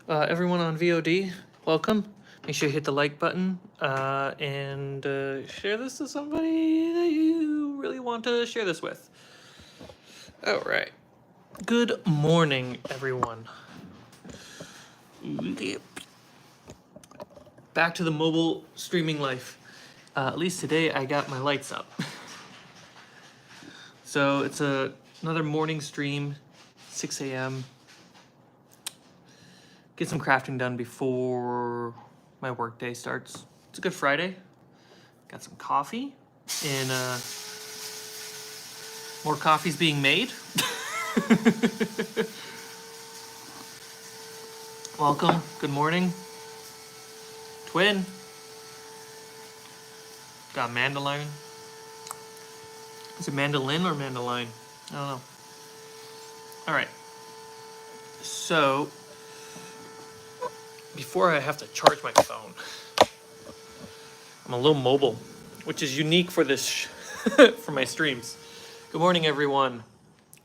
Everyone on VOD, welcome. Make sure you hit the like button and share this to somebody that you really want to share this with. All right. Good morning, everyone. Back to the mobile streaming life. At least today I got my lights up. So it's another morning stream, 6 a.m. Get some crafting done before my work day starts. It's a good Friday. Got some coffee and more coffee's being made. Welcome. Good morning. Twin. Got mandolin. Is it mandolin or mandolin? I don't know. All right. So, before I have to charge my phone, I'm a little mobile, which is unique for this for my streams. Good morning, everyone.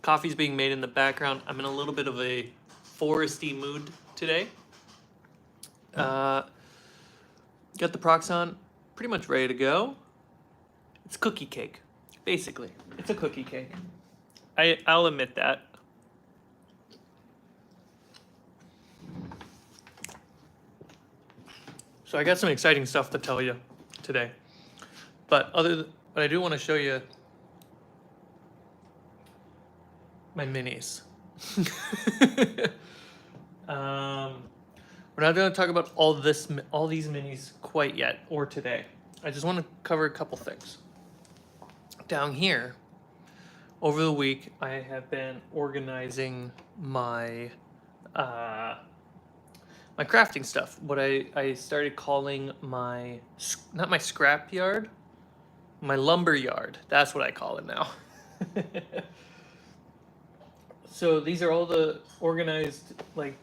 Coffee's being made in the background. I'm in a little bit of a foresty mood today. Got the procs on, pretty much ready to go. It's cookie cake, basically. It's a cookie cake. I'll admit that. So I got some exciting stuff to tell you today. But I do want to show you my minis. We're not going to talk about all these minis quite yet or today. I just want to cover a couple things. Down here, over the week, I have been organizing my my crafting stuff. What I started calling my, not my scrap yard, my lumber yard. That's what I call it now. So these are all the organized, like,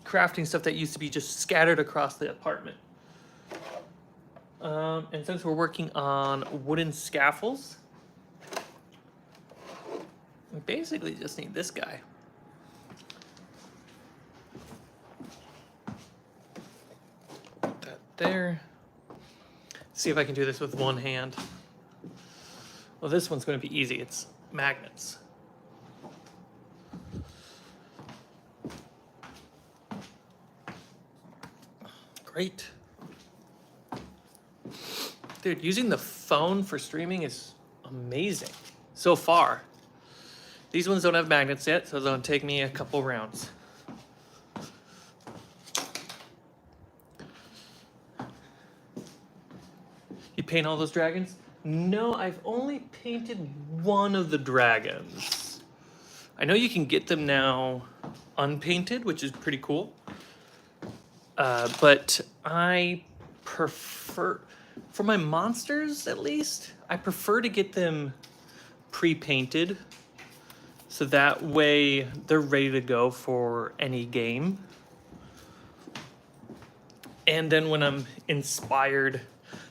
crafting stuff that used to be just scattered across the apartment. And since we're working on wooden scaffolds, we basically just need this guy. Put that there. See if I can do this with one hand. Well, this one's going to be easy. It's magnets. Great. Dude, using the phone for streaming is amazing. So far. These ones don't have magnets yet, so it's going to take me a couple rounds. You paint all those dragons? No, I've only painted one of the dragons. I know you can get them now unpainted, which is pretty cool. But I prefer, for my monsters at least, I prefer to get them pre-painted. So that way they're ready to go for any game. And then when I'm inspired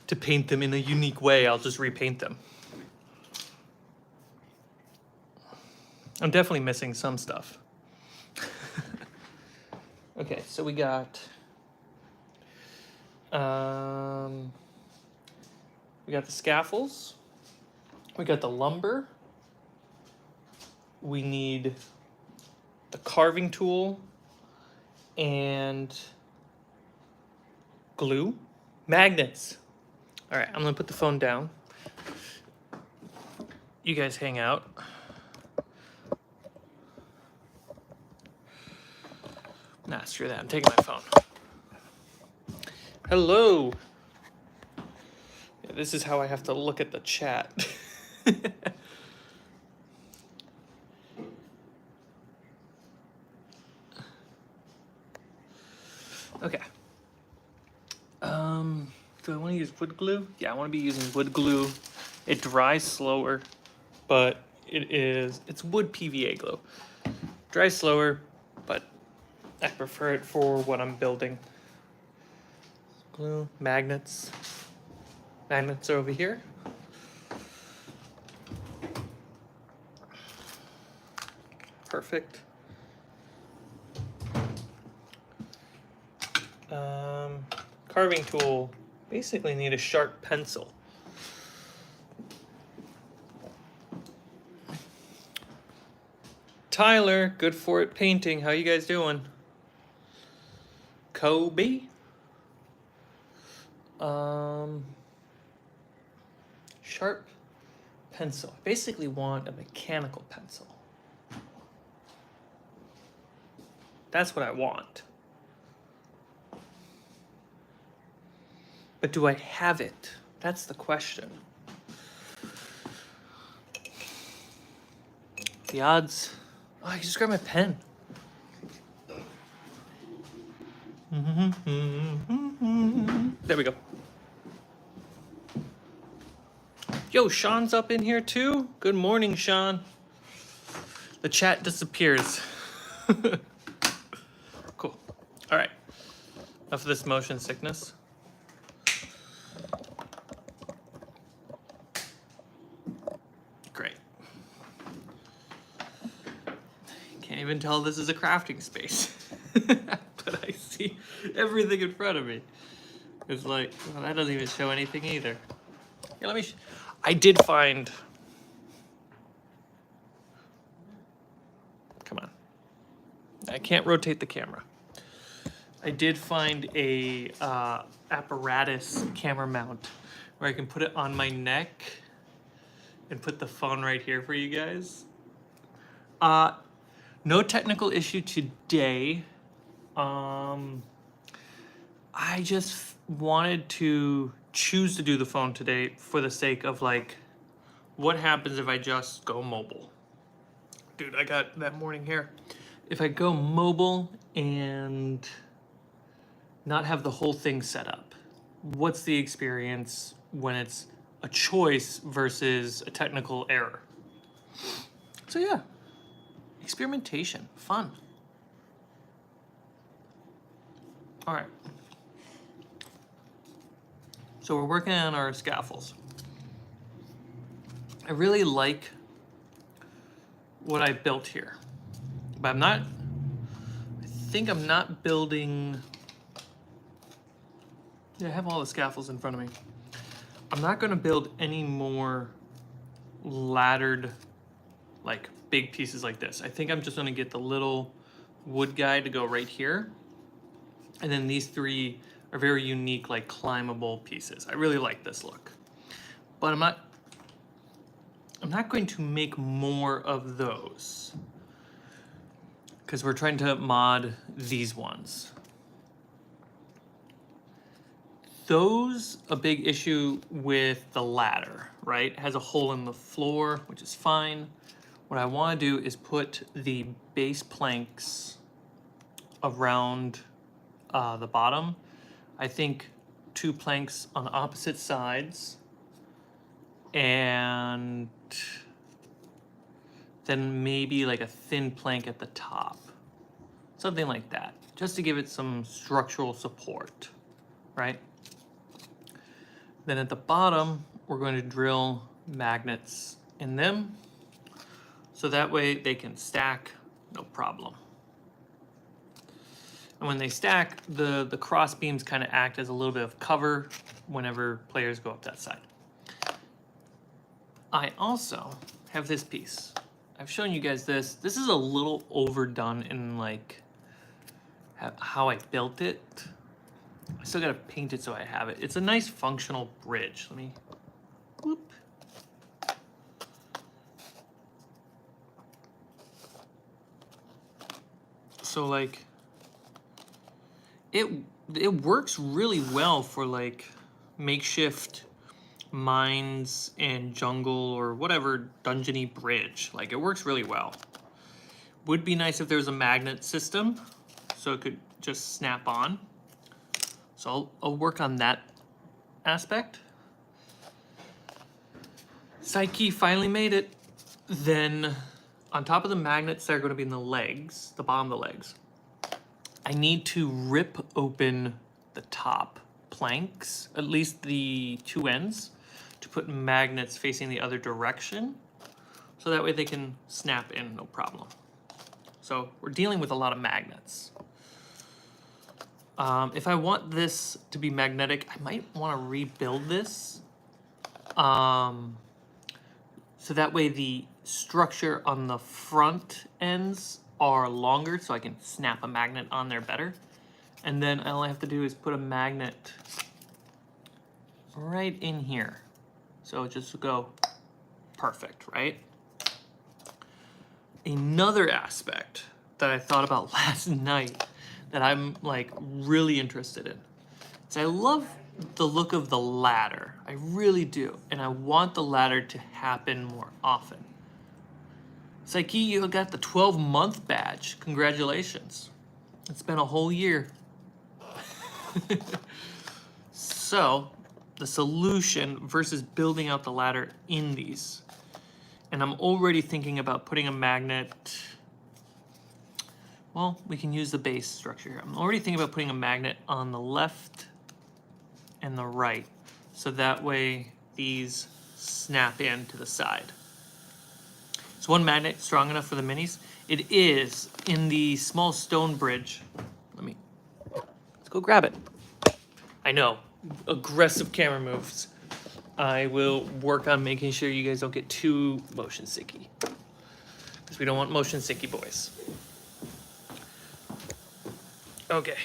to paint them in a unique way, I'll just repaint them. I'm definitely missing some stuff. Okay, so we got the scaffolds, we got the lumber, we need the carving tool and glue, magnets. All right, I'm gonna put the phone down. You guys hang out. Nah, screw that, I'm taking my phone. Hello. Yeah, this is how I have to look at the chat. Okay. Do I want to use wood glue? Yeah, I want to be using wood glue. It dries slower, but it's wood PVA glue. Dries slower, but I prefer it for what I'm building. Glue, magnets. Magnets are over here. Perfect. Carving tool. Basically need a sharp pencil. Tyler, good for it painting. How you guys doing? Kobe. Sharp pencil. I basically want a mechanical pencil. That's what I want. But do I have it? That's the question. The odds. Oh, I can just grab my pen. There we go. Yo, Sean's up in here too. Good morning, Sean. The chat disappears. Cool. All right. Enough of this motion sickness. Great. Can't even tell this is a crafting space. But I see everything in front of me. It's like, well, that doesn't even show anything either. Here, let me. I did find. Come on. I can't rotate the camera. I did find a apparatus camera mount where I can put it on my neck and put the phone right here for you guys. No technical issue today. I just wanted to choose to do the phone today for the sake of like, what happens if I just go mobile? Dude, I got that morning hair. If I go mobile and not have the whole thing set up, what's the experience when it's a choice versus a technical error? So yeah, experimentation, fun. All right. So we're working on our scaffolds. I really like what I built here, but I think I'm not building. Yeah, I have all the scaffolds in front of me. I'm not gonna build any more laddered, like big pieces like this. I think I'm just gonna get the little wood guy to go right here. And then these three are very unique, like climbable pieces. I really like this look, but I'm not going to make more of those because we're trying to mod these ones. Those, a big issue with the ladder, right? It has a hole in the floor, which is fine. What I want to do is put the base planks around the bottom. I think 2 planks on the opposite sides and then maybe like a thin plank at the top. Something like that, just to give it some structural support, right? Then at the bottom, we're going to drill magnets in them so that way they can stack, no problem. And when they stack, the cross beams kind of act as a little bit of cover whenever players go up that side. I also have this piece. I've shown you guys this. This is a little overdone in like how I built it. I still gotta paint it so I have it. It's a nice functional bridge. Let me, whoop. So like, it works really well for like makeshift mines and jungle or whatever dungeony bridge. Like it works really well. Would be nice if there was a magnet system so it could just snap on. So I'll work on that aspect. Psyche finally made it. Then on top of the magnets that are going to be in the legs, the bottom of the legs, I need to rip open the top planks, at least the 2 ends, to put magnets facing the other direction. So that way they can snap in, no problem. So we're dealing with a lot of magnets. If I want this to be magnetic, I might want to rebuild this. So that way the structure on the front ends are longer, so I can snap a magnet on there better. And then all I have to do is put a magnet right in here. So just go perfect, right? Another aspect that I thought about last night that I'm like really interested in is I love the look of the ladder. I really do. And I want the ladder to happen more often. Cmike, you got the 12-month badge. Congratulations. It's been a whole year. So, the solution versus building out the ladder in these. And I'm already thinking about putting a magnet. Well, we can use the base structure. I'm already thinking about putting a magnet on the left and the right. So that way these snap in to the side. Is one magnet strong enough for the minis? It is in the small stone bridge. Let's go grab it. I know, aggressive camera moves. I will work on making sure you guys don't get too motion sicky, because we don't want motion sicky boys. Okay.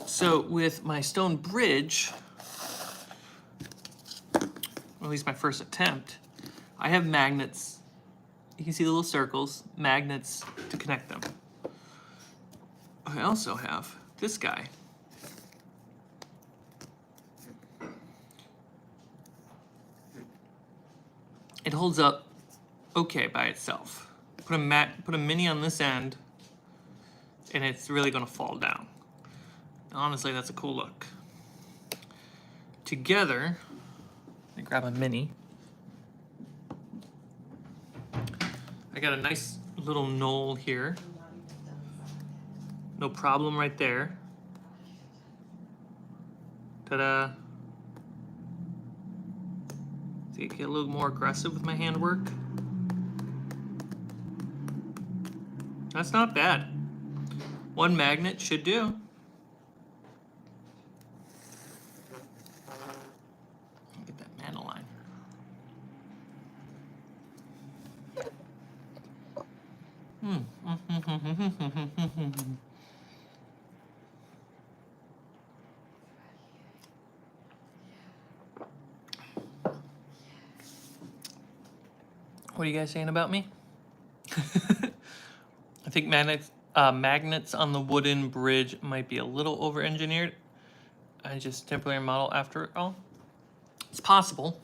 So with my stone bridge, or at least my first attempt, I have magnets. You can see the little circles, magnets to connect them. I also have this guy. It holds up okay by itself. Put a mini on this end, and it's really gonna fall down. Honestly, that's a cool look. Together, I grab a mini. I got a nice little knoll here. No problem right there. Ta-da. See, I get a little more aggressive with my handwork. That's not bad. One magnet should do. Get that manoline. What are you guys saying about me? I think magnets on the wooden bridge might be a little over-engineered. I just temporary model after all. It's possible.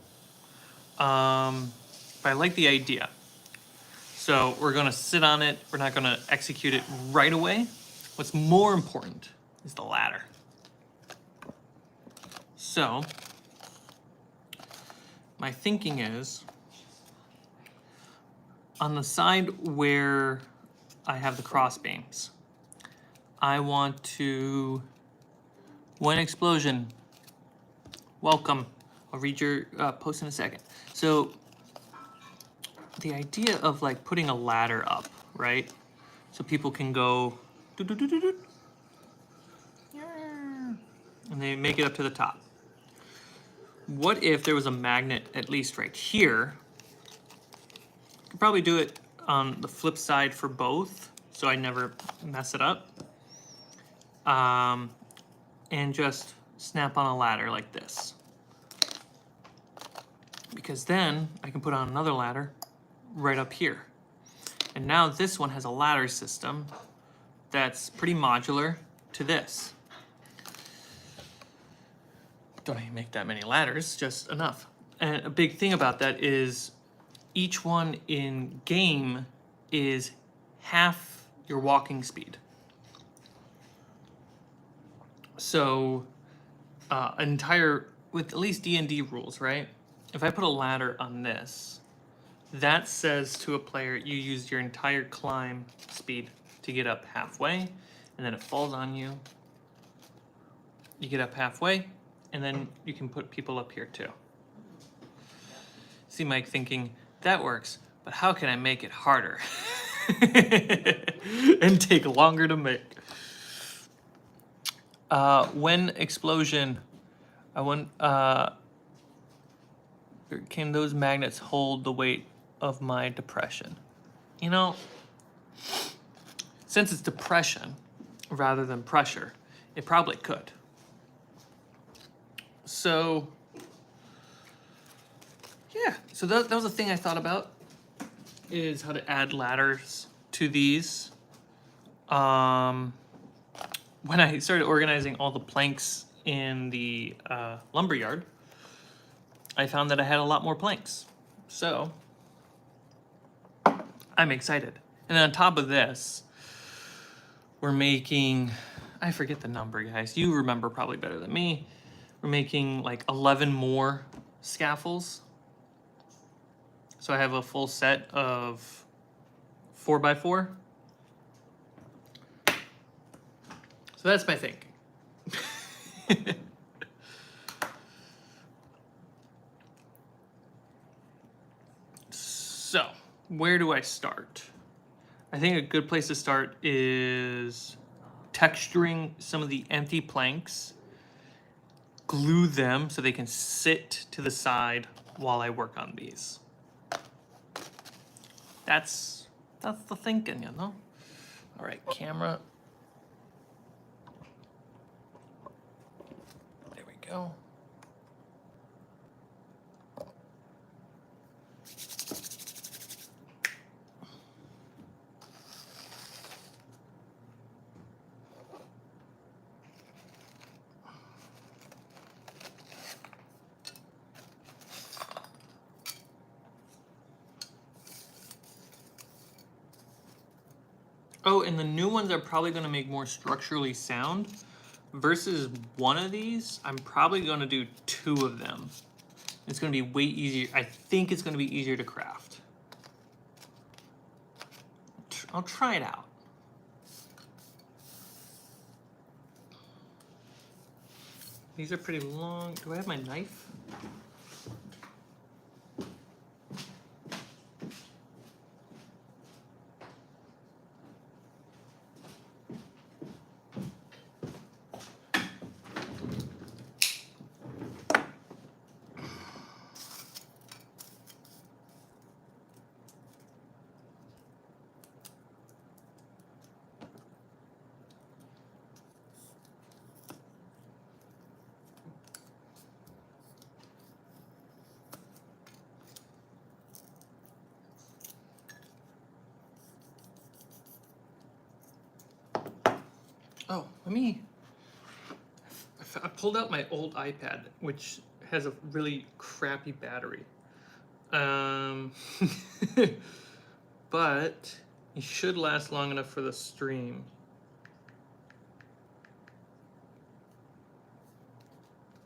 But I like the idea. So we're gonna sit on it. We're not gonna execute it right away. What's more important is the ladder. So my thinking is, on the side where I have the cross beams, I want to, one explosion, welcome. I'll read your post in a second. So the idea of like putting a ladder up, right? So people can go, doo -doo -doo -doo -doo, and they make it up to the top. What if there was a magnet at least right here? I could probably do it on the flip side for both, so I never mess it up. And just snap on a ladder like this. Because then I can put on another ladder right up here. And now this one has a ladder system that's pretty modular to this. Don't even make that many ladders, just enough. And a big thing about that is each one in game is half your walking speed. So with at least D&D rules, right? If I put a ladder on this, that says to a player, you used your entire climb speed to get up halfway, and then it falls on you. You get up halfway, and then you can put people up here too. See Mike thinking, that works, but how can I make it harder? and take longer to make. When explosion, can those magnets hold the weight of my depression? You know, since it's depression rather than pressure, it probably could. So, yeah, so that was a thing I thought about, is how to add ladders to these. When I started organizing all the planks in the lumberyard, I found that I had a lot more planks. So, I'm excited. And then on top of this, we're making, I forget the number, guys. You remember probably better than me. We're making like 11 more scaffolds. So I have a full set of 4x4. So that's my thinking. So, where do I start? I think a good place to start is texturing some of the empty planks, glue them so they can sit to the side while I work on these. That's the thinking, you know? All right, camera. There we go. Oh, and the new ones are probably going to make more structurally sound. Versus one of these, I'm probably going to do 2 of them. It's going to be way easier. I think it's going to be easier to craft. I'll try it out. These are pretty long. Do I have my knife? Oh, I pulled out my old iPad, which has a really crappy battery. But it should last long enough for the stream.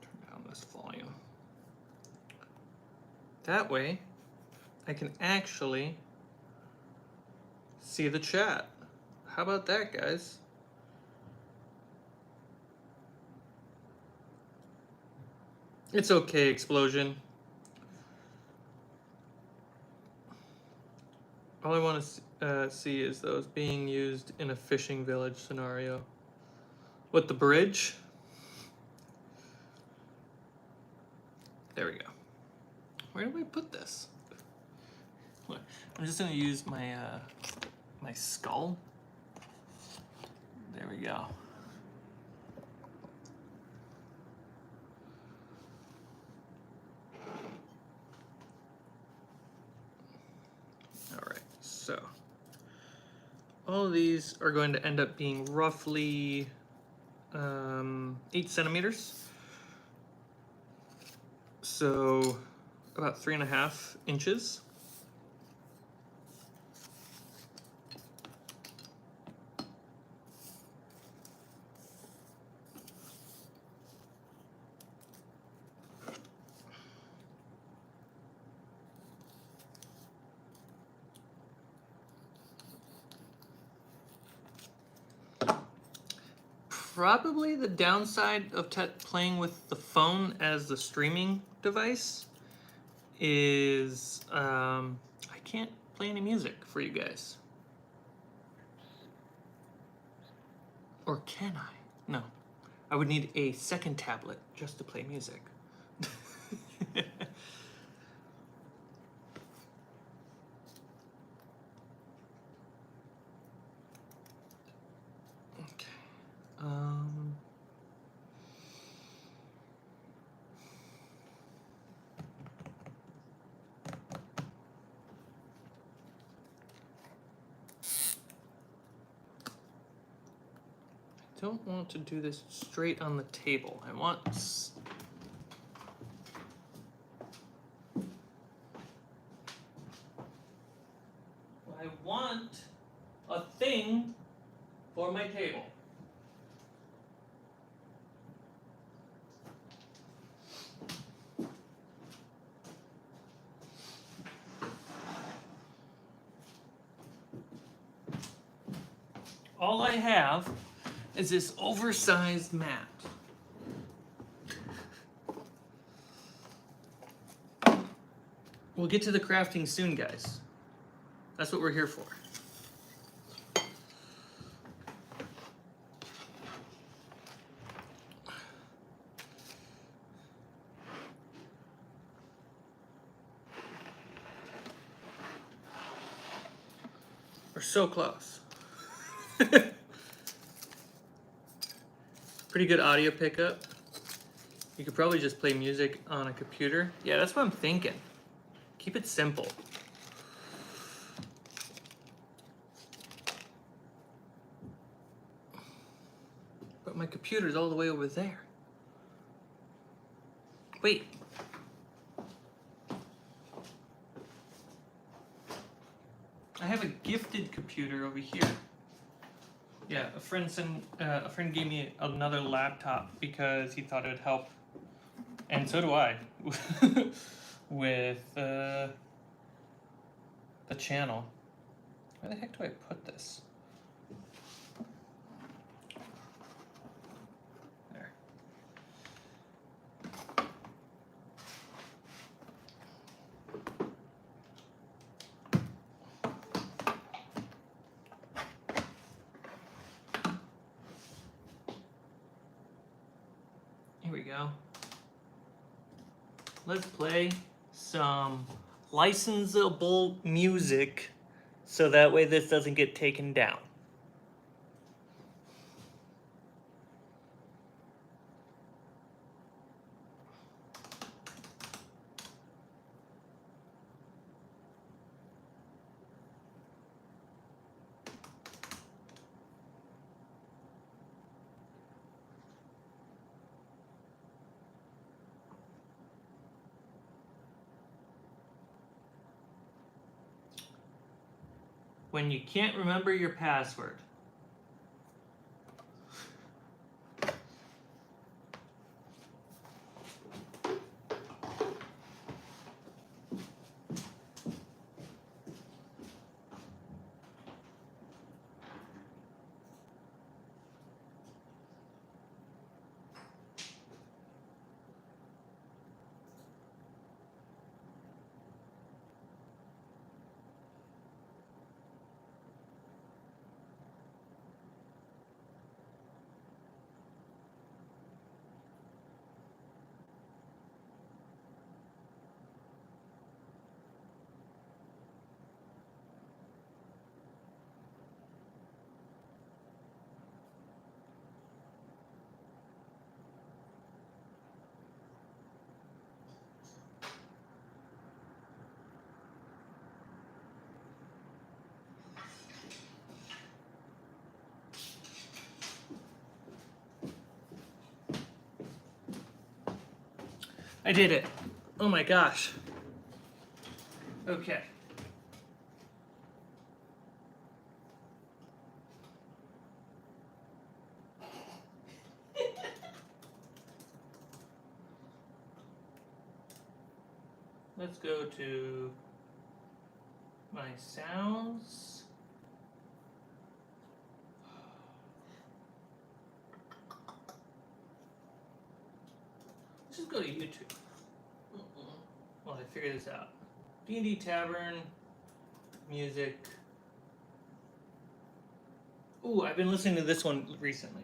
Turn down this volume. That way, I can actually see the chat. How about that, guys? It's okay, Explosion. All I want to see is those being used in a fishing village scenario. What, the bridge? There we go. Where do we put this? I'm just going to use my my skull. There we go. So, all of these are going to end up being roughly 8 centimeters. So, about 3.5 inches. Probably the downside of playing with the phone as the streaming device is I can't play any music for you guys. Or can I? No. I would need a second tablet just to play music. Okay. I don't want to do this straight on the table. I want a thing for my table. All I have is this oversized mat. We'll get to the crafting soon, guys. That's what we're here for. We're so close. Pretty good audio pickup. You could probably just play music on a computer. Yeah, that's what I'm thinking. Keep it simple. But my computer's all the way over there. Wait. I have a gifted computer over here. Yeah, a friend gave me another laptop because he thought it would help, and so do I, with the channel. Where the heck do I put this? There. Here we go. Let's play some licensable music so that way this doesn't get taken down. When you can't remember your password. I did it. Oh my gosh. Okay. Let's go to my sounds. Let's just go to YouTube. While I figure this out. D&D Tavern, music. Ooh, I've been listening to this one recently.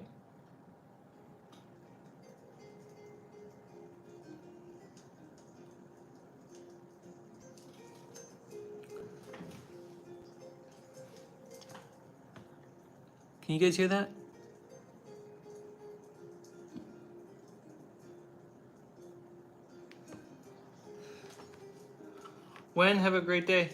Can you guys hear that? Wen, have a great day.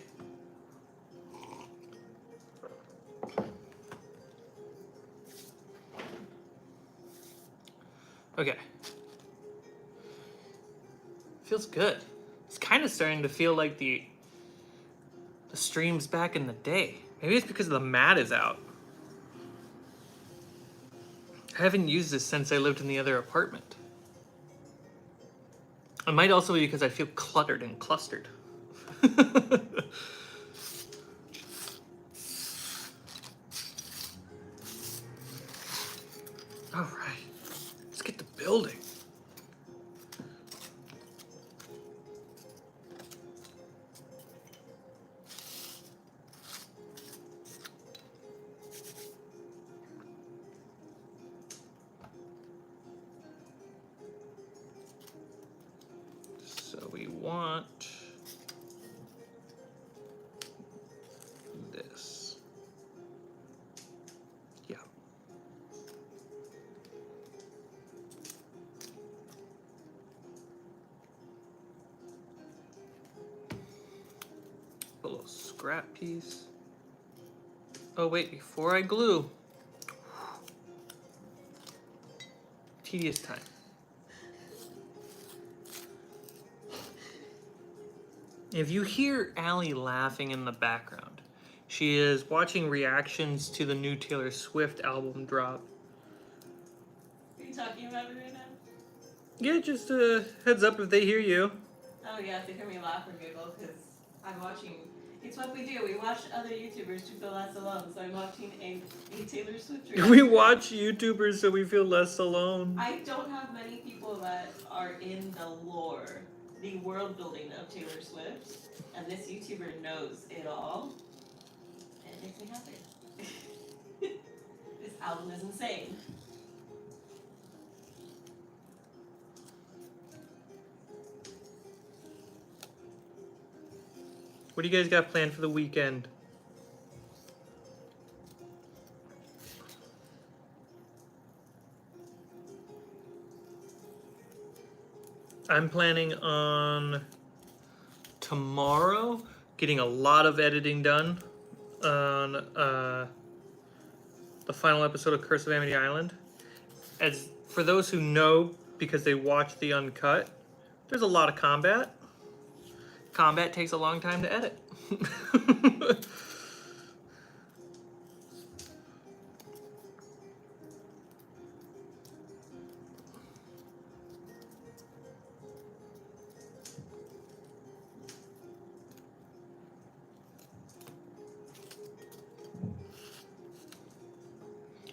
Okay. Feels good. It's kind of starting to feel like the streams back in the day. Maybe it's because the mat is out. I haven't used this since I lived in the other apartment. It might also be because I feel cluttered and clustered. All right, let's get to building. So we want this. Yeah. A little scrap piece. Oh wait, before I glue. Tedious time. If you hear Allie laughing in the background, she is watching reactions to the new Taylor Swift album drop. Are you talking about me right now? Yeah, just a heads up if they hear you. Oh yeah, if they hear me laugh or giggle, because I'm watching. It's what we do. We watch other YouTubers to feel less alone. So I'm watching a Taylor Swift reaction. We watch YouTubers so we feel less alone. I don't have many people that are in the lore, the world building of Taylor Swift, and this YouTuber knows it all, and it makes me happy. This album is insane. What do you guys got planned for the weekend? I'm planning on tomorrow getting a lot of editing done on the final episode of Curse of Amity Island. As for those who know, because they watch the uncut, there's a lot of combat. Combat takes a long time to edit.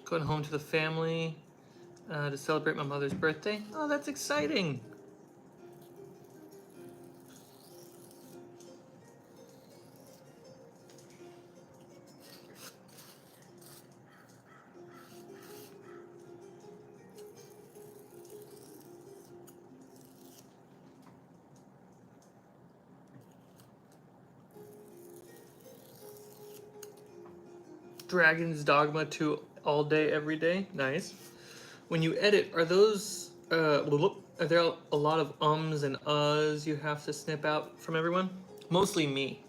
Going home to the family to celebrate my mother's birthday. Oh, that's exciting. Dragon's Dogma 2 all day, every day. Nice. When you edit, are those, are there a lot of ums and uhs you have to snip out from everyone? Mostly me.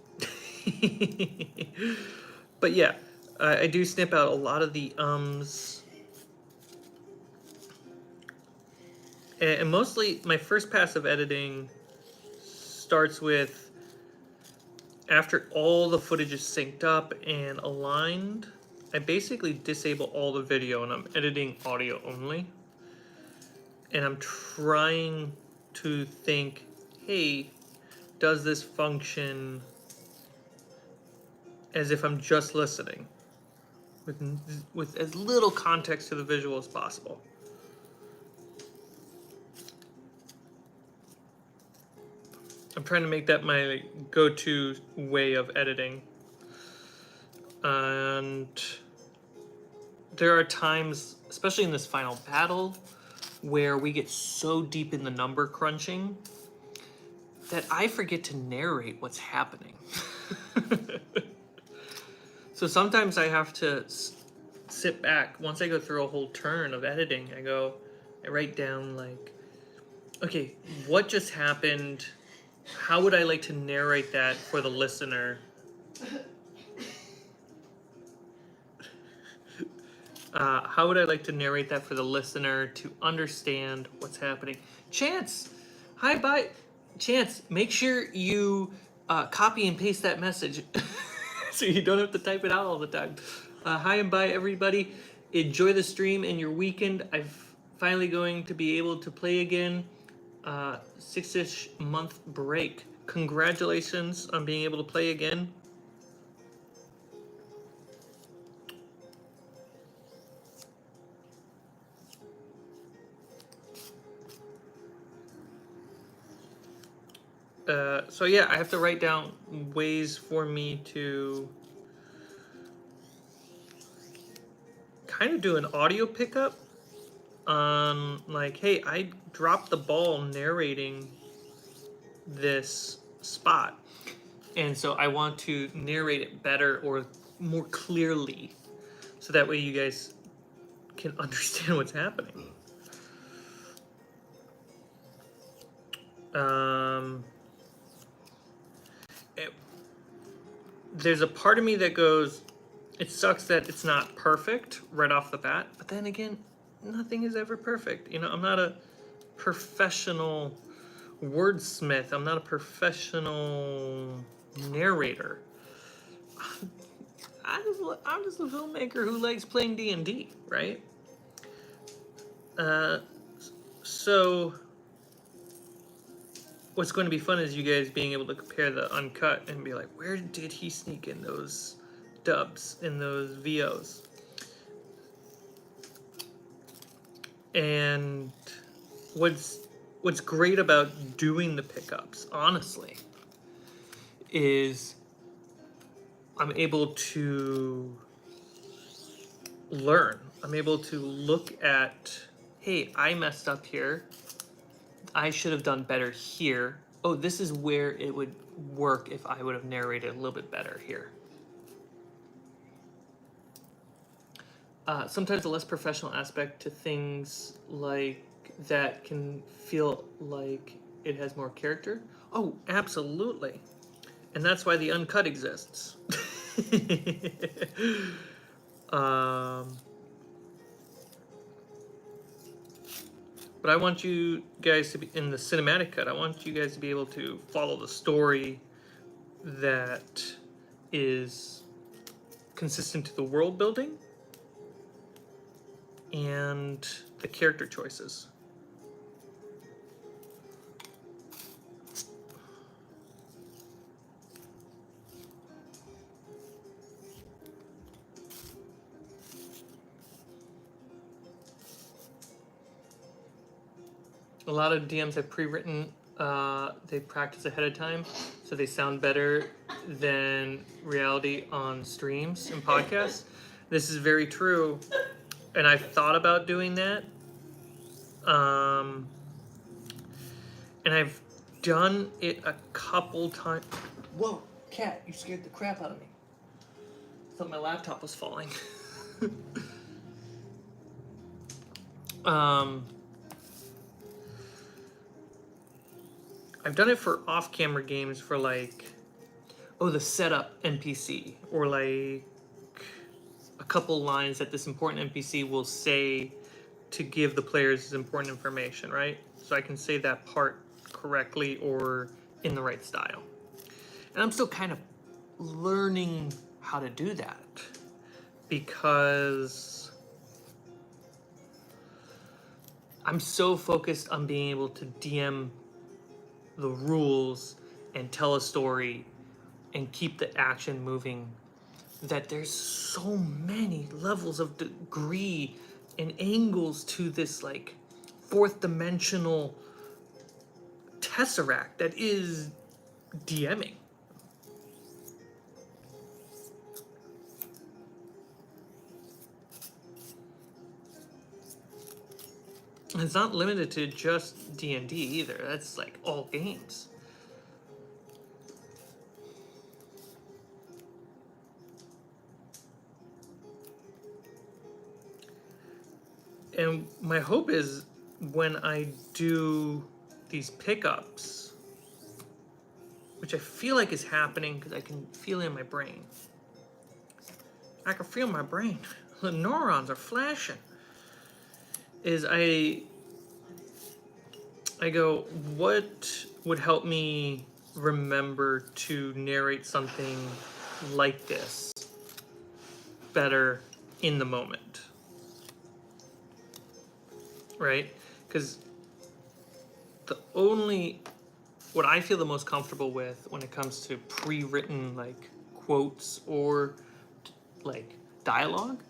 But yeah, I do snip out a lot of the ums. And mostly my first pass of editing starts with, after all the footage is synced up and aligned, I basically disable all the video and I'm editing audio only. And I'm trying to think, hey, does this function as if I'm just listening with as little context to the visual as possible. I'm trying to make that my go-to way of editing. And there are times, especially in this final battle, where we get so deep in the number crunching that I forget to narrate what's happening. So sometimes I have to sit back. Once I go through a whole turn of editing, I write down like, okay, what just happened? How would I like to narrate that for the listener? How would I like to narrate that for the listener to understand what's happening? Chance, hi, bye. Chance, make sure you copy and paste that message so you don't have to type it out all the time. Hi and bye, everybody. Enjoy the stream and your weekend. I'm finally going to be able to play again. 6-ish month break. Congratulations on being able to play again. So yeah, I have to write down ways for me to kind of do an audio pickup on like, hey, I dropped the ball narrating this spot, and so I want to narrate it better or more clearly, so that way you guys can understand what's happening. There's a part of me that goes, it sucks that it's not perfect right off the bat, but then again, nothing is ever perfect. You know, I'm not a professional wordsmith. I'm not a professional narrator. I'm just a filmmaker who likes playing D&D, right? So what's going to be fun is you guys being able to compare the uncut and be like, where did he sneak in those dubs, in those VOs? And what's great about doing the pickups, honestly, is I'm able to learn. I'm able to look at, hey, I messed up here. I should have done better here. Oh, this is where it would work if I would have narrated a little bit better here. Sometimes a less professional aspect to things like that can feel like it has more character. Oh, absolutely. And that's why the uncut exists. But I want you guys to be in the cinematic cut. I want you guys to be able to follow the story that is consistent to the world building and the character choices. A lot of DMs have pre-written, they practice ahead of time, so they sound better than reality on streams and podcasts. This is very true, and I've thought about doing that. And I've done it a couple times. Whoa, cat, you scared the crap out of me. I thought my laptop was falling. I've done it for off-camera games for like, oh, the setup NPC, or like a couple lines that this important NPC will say to give the players this important information, right? So I can say that part correctly or in the right style. And I'm still kind of learning how to do that because I'm so focused on being able to DM the rules and tell a story and keep the action moving that there's so many levels of degree and angles to this like fourth dimensional tesseract that is DMing. It's not limited to just D&D either. That's like all games. And my hope is when I do these pickups, which I feel like is happening because I can feel it in my brain. I can feel my brain. The neurons are flashing. Is I go, what would help me remember to narrate something like this better in the moment? Right? Because what I feel the most comfortable with when it comes to pre-written like quotes or like dialogue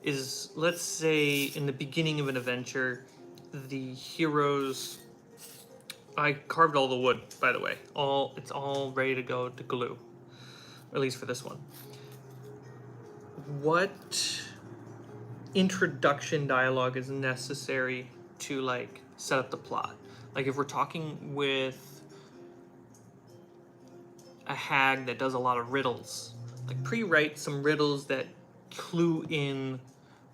is, let's say in the beginning of an adventure, the heroes, I carved all the wood, by the way. It's all ready to go to glue, at least for this one. What introduction dialogue is necessary to like set up the plot? Like if we're talking with a hag that does a lot of riddles, like pre-write some riddles that clue in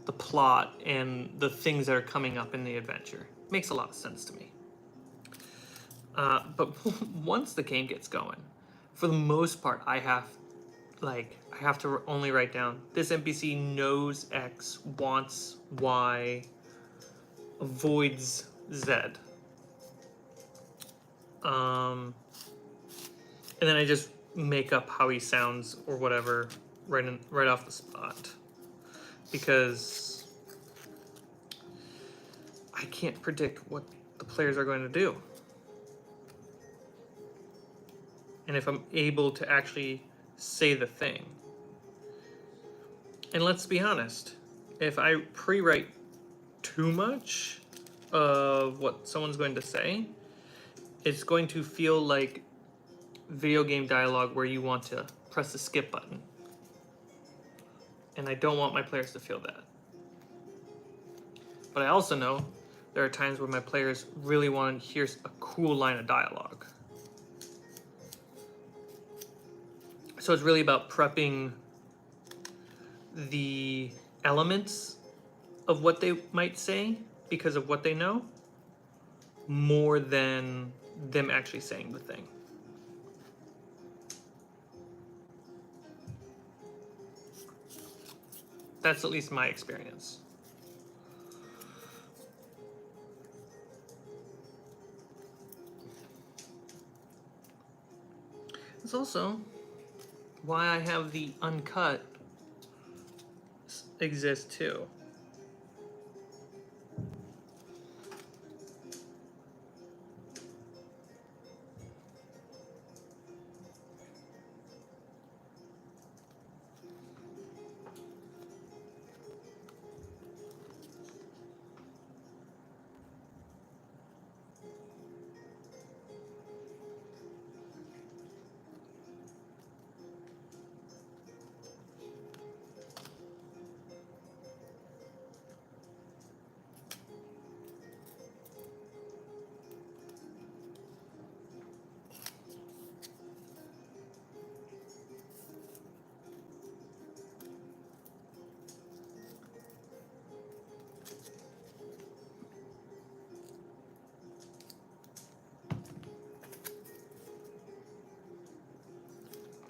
the plot and the things that are coming up in the adventure. Makes a lot of sense to me. But once the game gets going, for the most part, I have to only write down this NPC knows X, wants Y, avoids Z. And then I just make up how he sounds or whatever right off the spot, because I can't predict what the players are going to do. And if I'm able to actually say the thing. And let's be honest, if I pre-write too much of what someone's going to say, it's going to feel like video game dialogue where you want to press the skip button. And I don't want my players to feel that. But I also know there are times where my players really want to hear a cool line of dialogue. So it's really about prepping the elements of what they might say because of what they know, more than them actually saying the thing. That's at least my experience. It's also why I have the uncut exist too.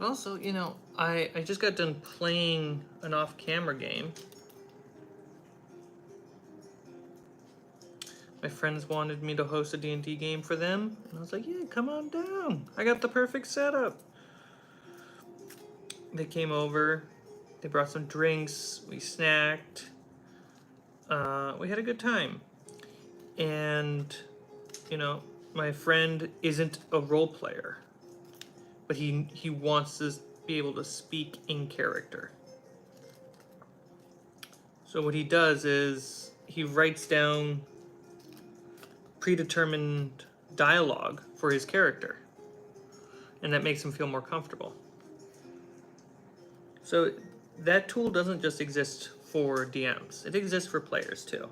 Also, you know, I just got done playing an off-camera game. My friends wanted me to host a D&D game for them, and I was like, yeah, come on down. I got the perfect setup. They came over, they brought some drinks, we snacked, we had a good time. And, you know, my friend isn't a role player, but he wants to be able to speak in character. So what he does is he writes down predetermined dialogue for his character, and that makes him feel more comfortable. So that tool doesn't just exist for DMs, it exists for players too.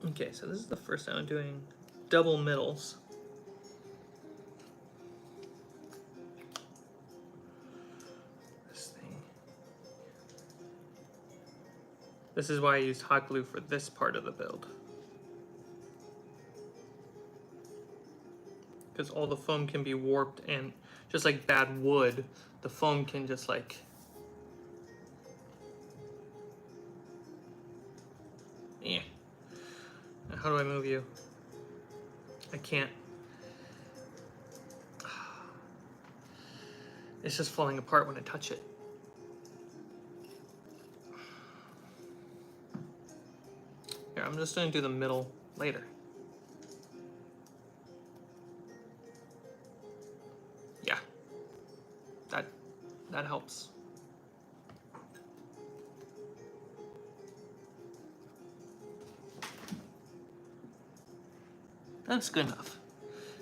Okay, so this is the first time I'm doing double middles. This thing. This is why I used hot glue for this part of the build. Because all the foam can be warped, and just like bad wood, the foam can just like... Yeah. Now how do I move you? I can't. It's just falling apart when I touch it. Here, I'm just gonna do the middle later. Yeah, that helps. That's good enough.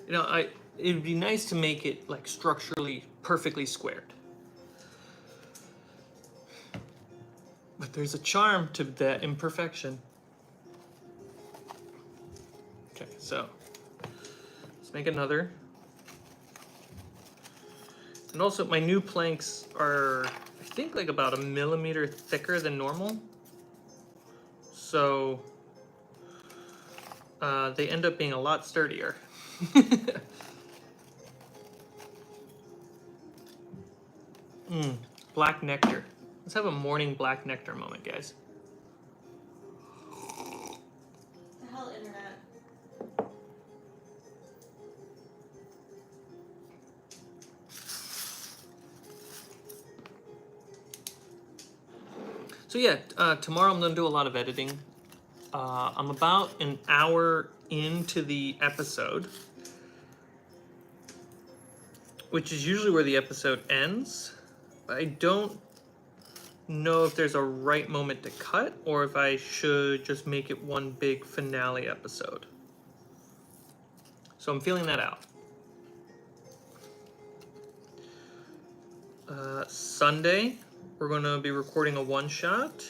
You know, it'd be nice to make it like structurally perfectly squared. But there's a charm to that imperfection. Okay, so let's make another. And also my new planks are, I think, like about 1 millimeter thicker than normal. So they end up being a lot sturdier. Black nectar. Let's have a morning black nectar moment, guys. The hell, internet. So yeah, tomorrow I'm gonna do a lot of editing. I'm about an hour into the episode, which is usually where the episode ends. I don't know if there's a right moment to cut or if I should just make it one big finale episode. So I'm feeling that out. Sunday, we're going to be recording a one-shot.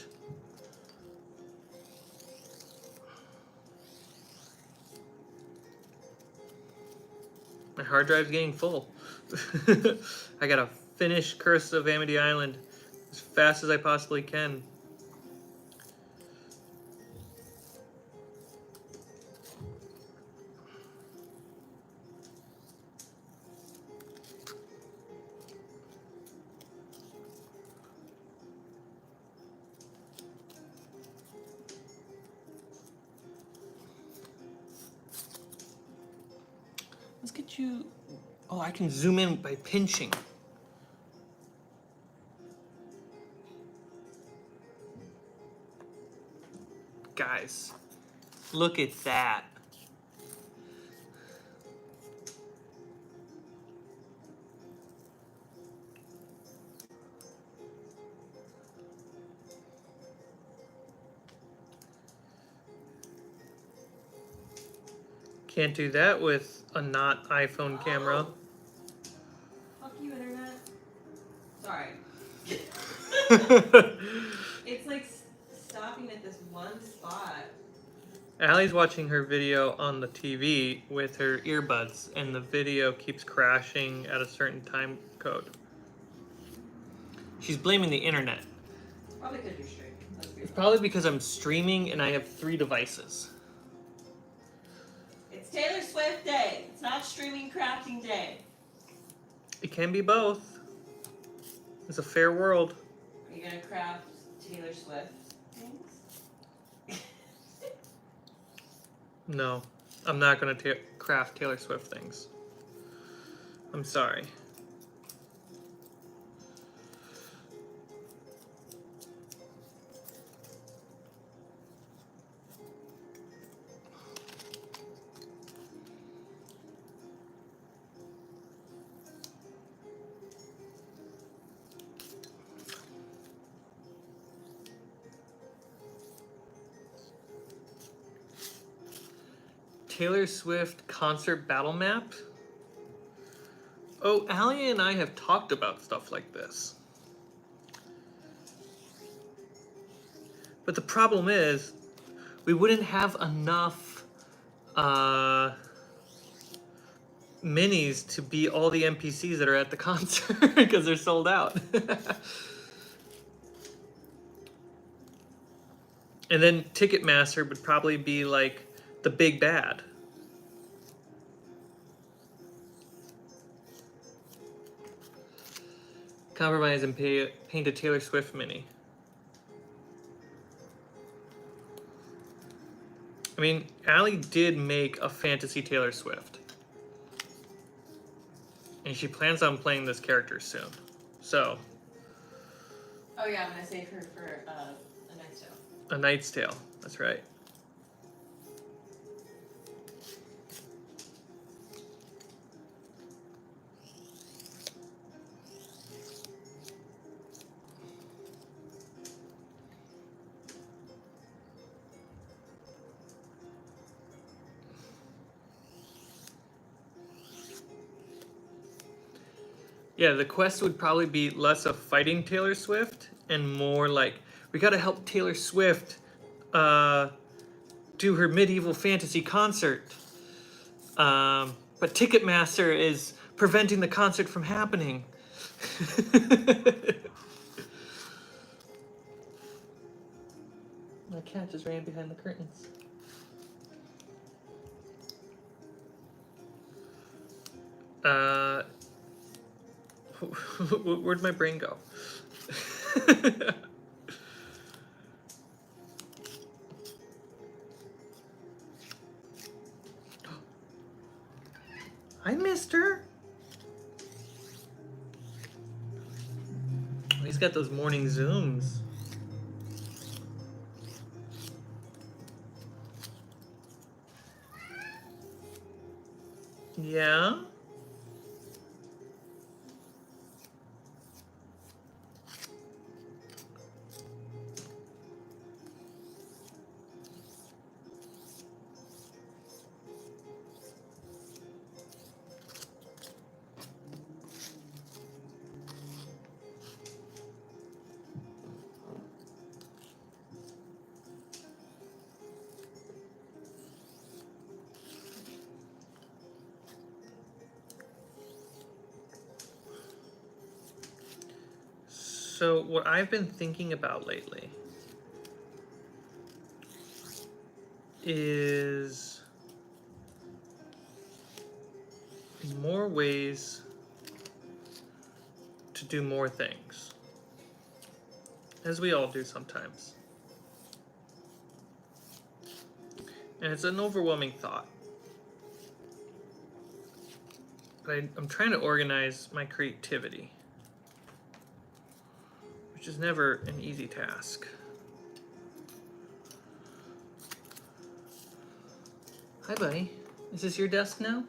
My hard drive's getting full. I gotta finish Curse of Amity Island as fast as I possibly can. Let's get you... Oh, I can zoom in by pinching. Guys, look at that. Can't do that with a not iPhone camera. Fuck you, internet. Sorry. It's like stopping at this one spot. Allie's watching her video on the TV with her earbuds, and the video keeps crashing at a certain time code. She's blaming the internet. Probably because you're streaming. It's probably because I'm streaming and I have 3 devices. It's Taylor Swift Day. It's not streaming crafting day. It can be both. It's a fair world. Are you gonna craft Taylor Swift things? No, I'm not going to craft Taylor Swift things. I'm sorry. Taylor Swift concert battle map? Oh, Allie and I have talked about stuff like this. But the problem is, we wouldn't have enough minis to be all the NPCs that are at the concert because they're sold out. And then Ticketmaster would probably be like the big bad. Compromise and paint a Taylor Swift mini. I mean, Allie did make a fantasy Taylor Swift. And she plans on playing this character soon. So. Oh yeah, I'm gonna save her for A Knight's Tale. A Knight's Tale, that's right. Yeah, the quest would probably be less of fighting Taylor Swift and more like, we gotta help Taylor Swift do her medieval fantasy concert. But Ticketmaster is preventing the concert from happening. My cat just ran behind the curtains. Where'd my brain go? Hi, mister. He's got those morning zooms. Yeah? So what I've been thinking about lately is more ways to do more things, as we all do sometimes. And it's an overwhelming thought. But I'm trying to organize my creativity, which is never an easy task. Hi, buddy. Is this your desk now?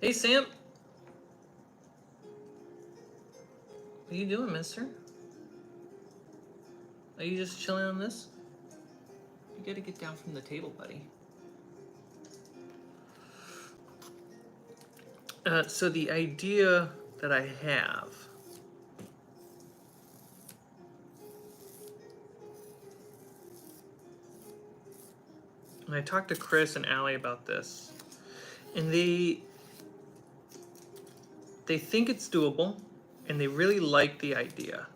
Hey, Sam. What are you doing, mister? Are you just chilling on this? You gotta get down from the table, buddy. So the idea that I have and I talked to Chris and Allie about this, and they think it's doable, and they really like the idea.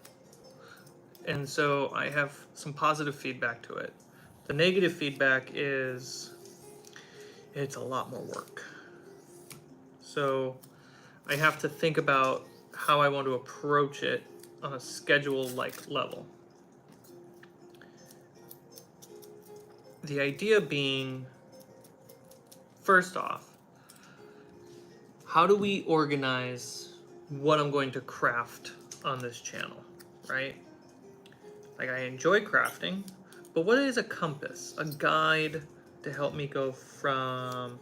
And so I have some positive feedback to it. The negative feedback is it's a lot more work. So I have to think about how I want to approach it on a schedule-like level. The idea being, first off, how do we organize what I'm going to craft on this channel, right? Like, I enjoy crafting, but what is a compass, a guide to help me go from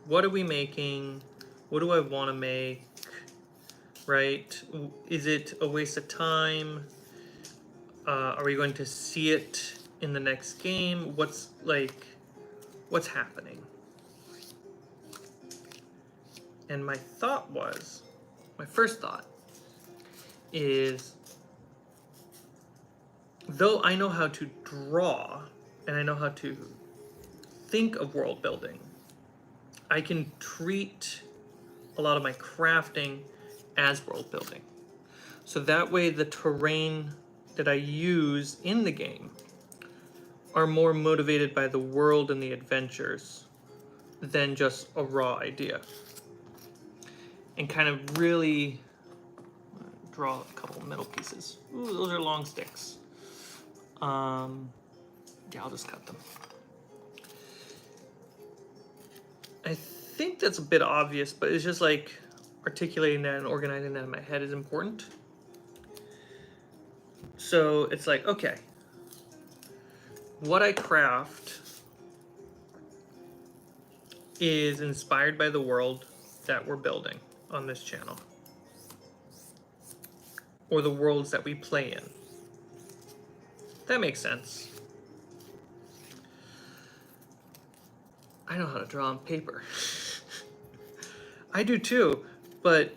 what are we making, what do I want to make, right? Is it a waste of time? Are we going to see it in the next game? What's happening? And my first thought is, though I know how to draw and I know how to think of world building, I can treat a lot of my crafting as world building. So that way the terrain that I use in the game are more motivated by the world and the adventures than just a raw idea. And kind of really draw a couple metal pieces. Ooh, those are long sticks. Yeah, I'll just cut them. I think that's a bit obvious, but it's just like articulating that and organizing that in my head is important. So it's like, okay, what I craft is inspired by the world that we're building on this channel, or the worlds that we play in. That makes sense. I know how to draw on paper. I do too, but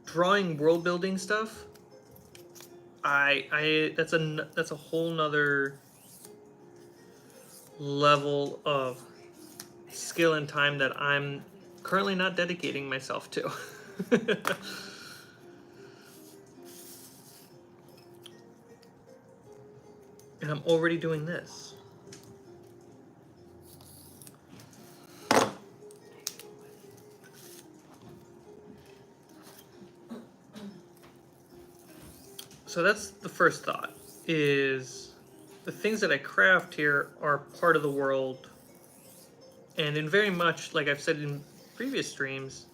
drawing world building stuff, that's a whole nother level of skill and time that I'm currently not dedicating myself to. And I'm already doing this. So that's the first thought, is the things that I craft here are part of the world, and in very much, like I've said in previous streams,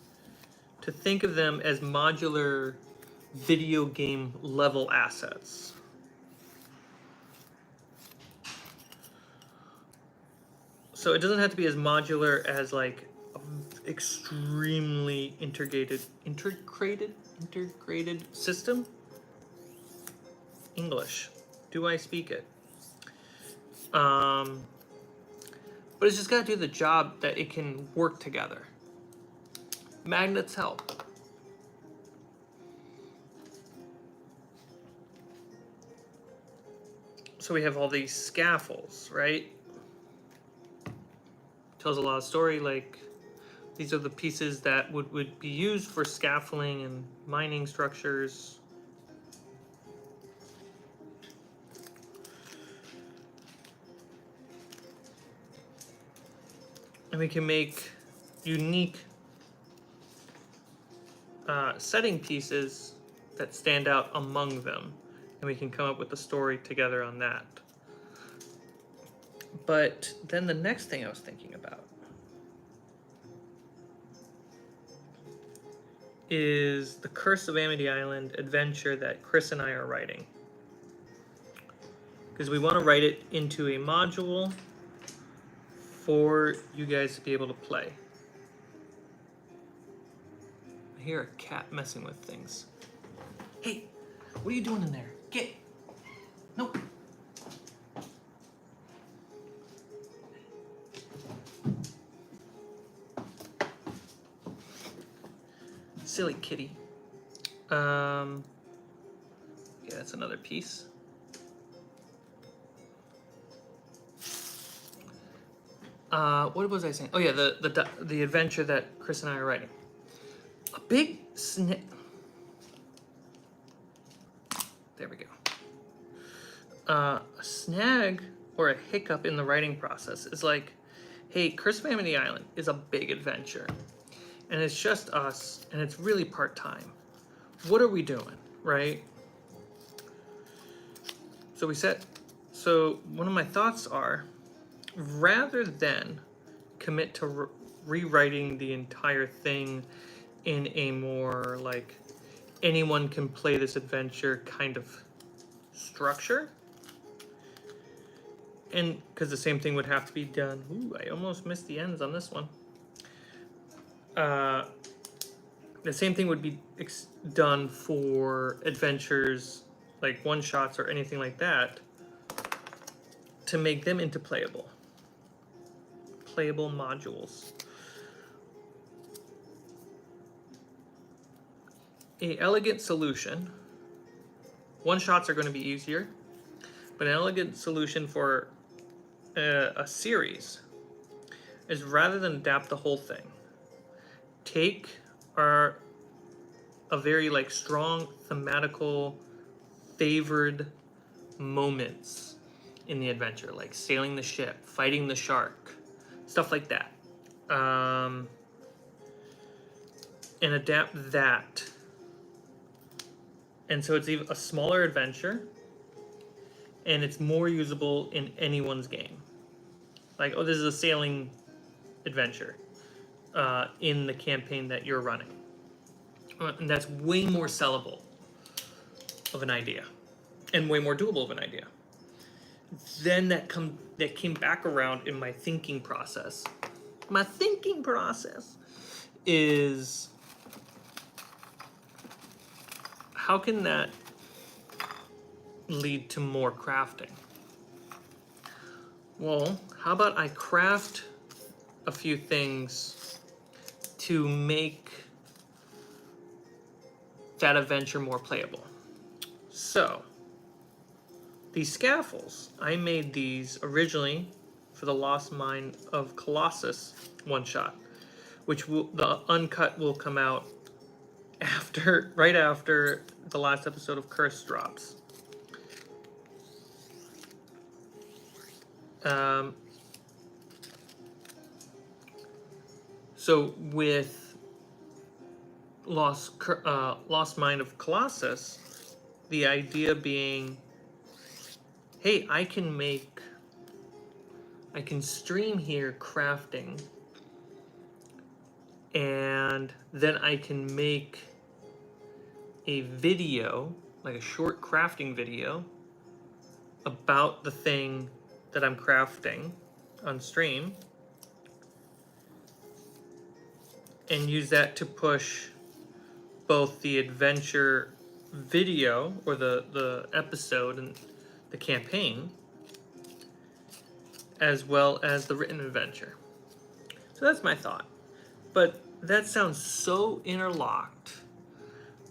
to think of them as modular video game level assets. So it doesn't have to be as modular as like an extremely integrated system. English. Do I speak it? But it's just got to do the job that it can work together. Magnets help. So we have all these scaffolds, right? Tells a lot of story, like these are the pieces that would be used for scaffolding and mining structures. And we can make unique setting pieces that stand out among them. And we can come up with a story together on that. But then the next thing I was thinking about is the Curse of Amity Island adventure that Chris and I are writing. Because we want to write it into a module for you guys to be able to play. I hear a cat messing with things. Hey, what are you doing in there? Get. Nope. Silly kitty. Yeah, that's another piece. What was I saying? Oh yeah, the adventure that Chris and I are writing. A big snag. There we go. A snag or a hiccup in the writing process is like, hey, Curse of Amity Island is a big adventure, and it's just us, and it's really part-time. What are we doing, right? So one of my thoughts are, rather than commit to rewriting the entire thing in a more like anyone can play this adventure kind of structure, and because the same thing would have to be done. Ooh, I almost missed the ends on this one. The same thing would be done for adventures like one-shots or anything like that, to make them into playable modules. A elegant solution. One-shots are going to be easier, But an elegant solution for a series is rather than adapt the whole thing, take a very like strong thematical favored moments in the adventure, like sailing the ship, fighting the shark, stuff like that, and adapt that. And so it's a smaller adventure, and it's more usable in anyone's game. Like, oh, this is a sailing adventure in the campaign that you're running. And that's way more sellable of an idea, and way more doable of an idea. Then that came back around in my thinking process. My thinking process is, how can that lead to more crafting? Well, how about I craft a few things to make that adventure more playable. So, these scaffolds, I made these originally for the Lost Mine of Colossus one-shot, which the uncut will come out right after the last episode of Curse drops. So with Lost Mine of Colossus, the idea being, hey, I can stream here crafting, and then I can make a video, like a short crafting video, about the thing that I'm crafting on stream, and use that to push both the adventure video, or the episode and the campaign, as well as the written adventure. So that's my thought. But that sounds so interlocked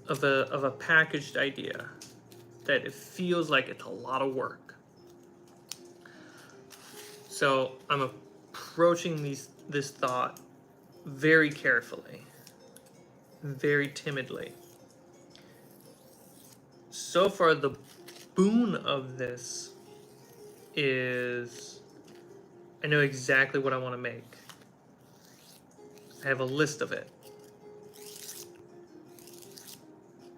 of a packaged idea that it feels like it's a lot of work. So I'm approaching this thought very carefully, very timidly. So far, the boon of this is I know exactly what I want to make. I have a list of it.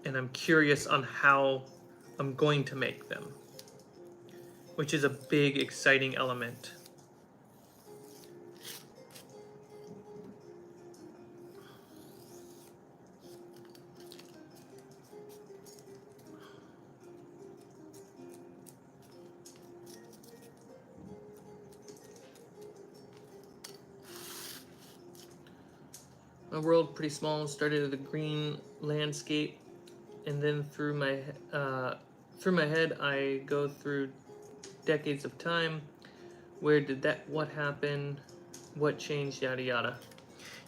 And I'm curious on how I'm going to make them, which is a big, exciting element. My world pretty small. Started with a green landscape, and then through my head I go through decades of time. Where did that? What happened? What changed? Yada yada.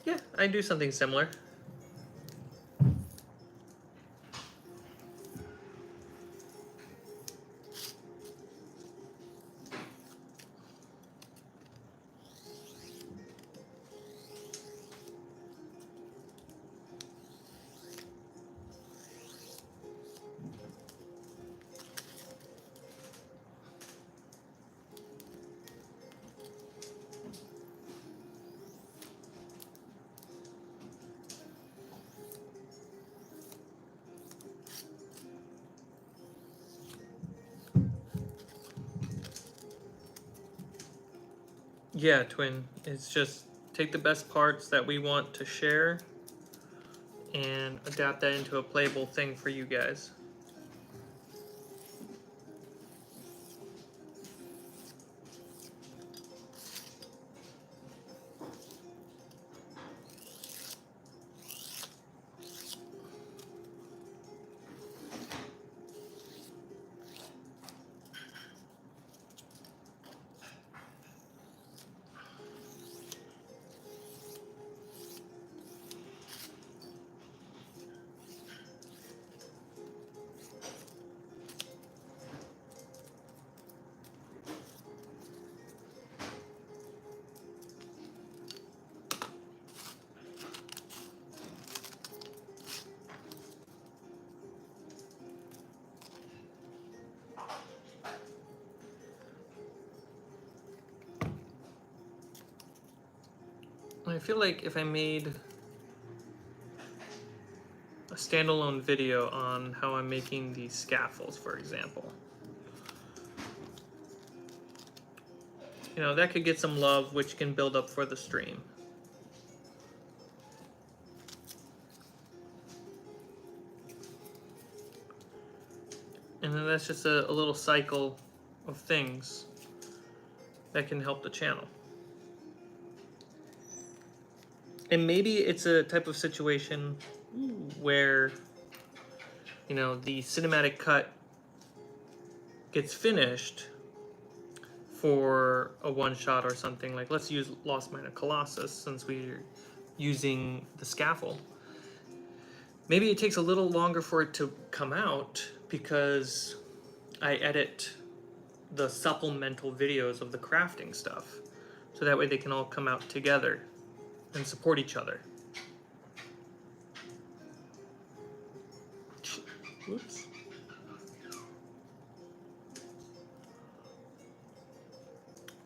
Yeah, I do something similar. Yeah, Twin. It's just take the best parts that we want to share and adapt that into a playable thing for you guys. I feel like if I made a standalone video on how I'm making these scaffolds, for example, you know, that could get some love, which can build up for the stream. And then that's just a little cycle of things that can help the channel. And maybe it's a type of situation where, you know, the cinematic cut gets finished for a one shot or something. Like, let's use Lost Mine of Colossus since we're using the scaffold. Maybe it takes a little longer for it to come out because I edit the supplemental videos of the crafting stuff, so that way they can all come out together and support each other. Whoops.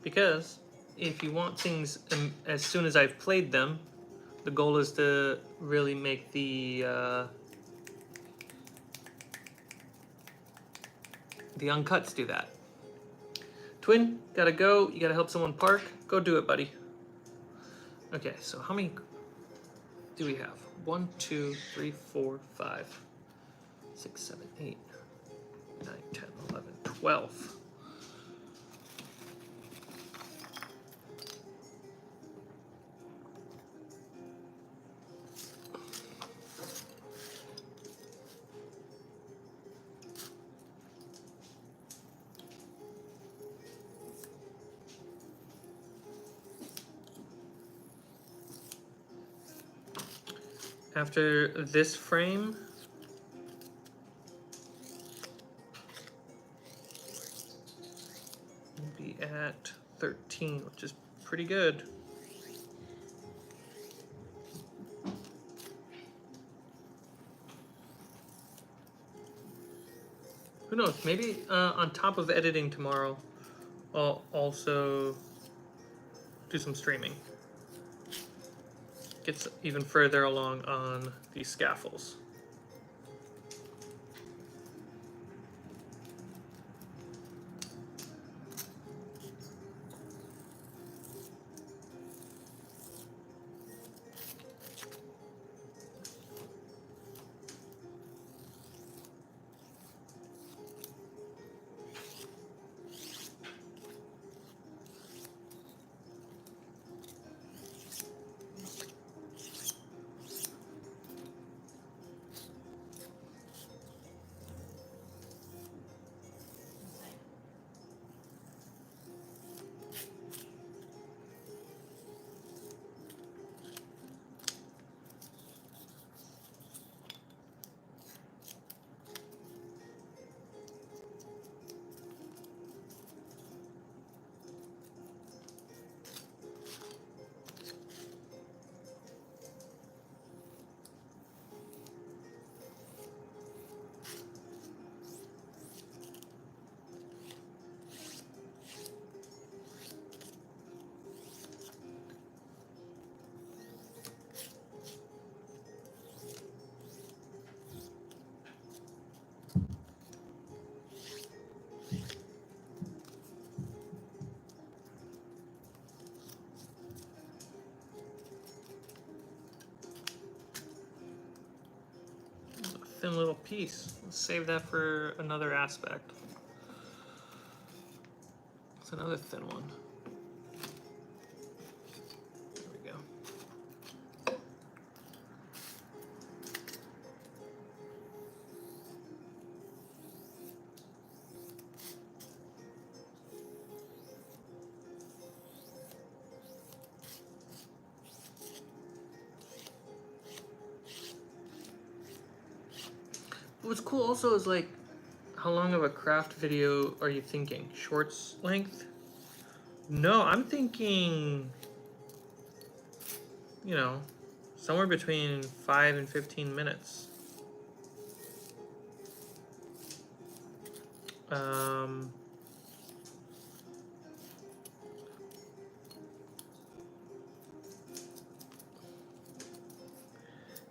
Because if you want things as soon as I've played them, the goal is to really make the uncuts do that. Twin, gotta go. You gotta help someone park. Go do it, buddy. Okay, so how many do we have? 1, 2, 3, 4, 5, 6, 7, 8, 9, 10, 11, 12. After this frame, we'll be at 13, which is pretty good. Who knows, maybe on top of editing tomorrow, I'll also do some streaming. Gets even further along on these scaffolds. Thin little piece. Let's save that for another aspect. It's another thin one. There we go. What's cool also is like, how long of a craft video are you thinking? Shorts length? No, I'm thinking, you know, somewhere between 5 and 15 minutes.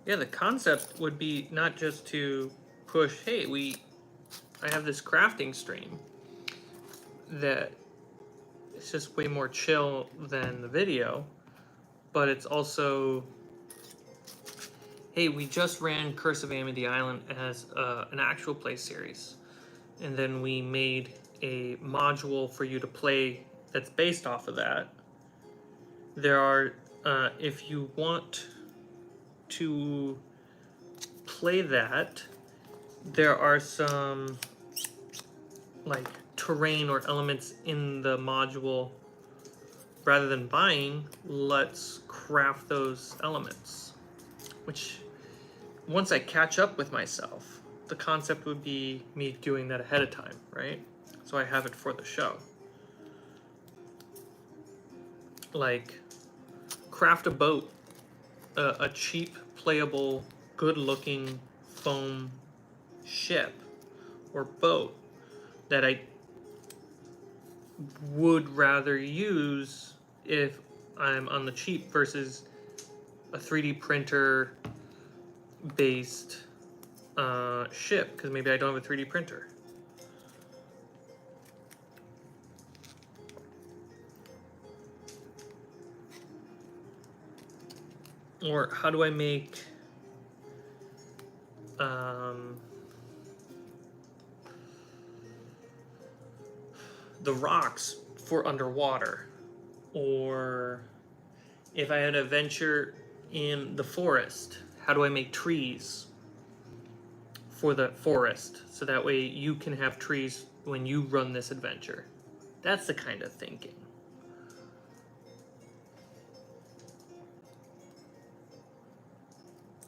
Yeah, the concept would be not just to push, hey, I have this crafting stream that it's just way more chill than the video, but it's also, hey, we just ran Curse of Amity Island as an actual play series, and then we made a module for you to play that's based off of that. There are, if you want to play that, there are some like terrain or elements in the module. Rather than buying, let's craft those elements, which once I catch up with myself, the concept would be me doing that ahead of time, right? So I have it for the show. Like, craft a boat, a cheap, playable, good-looking foam ship or boat that I would rather use if I'm on the cheap versus a 3D printer based ship, because maybe I don't have a 3D printer. Or how do I make the rocks for underwater? Or if I had a venture in the forest, how do I make trees for the forest so that way you can have trees when you run this adventure? That's the kind of thinking.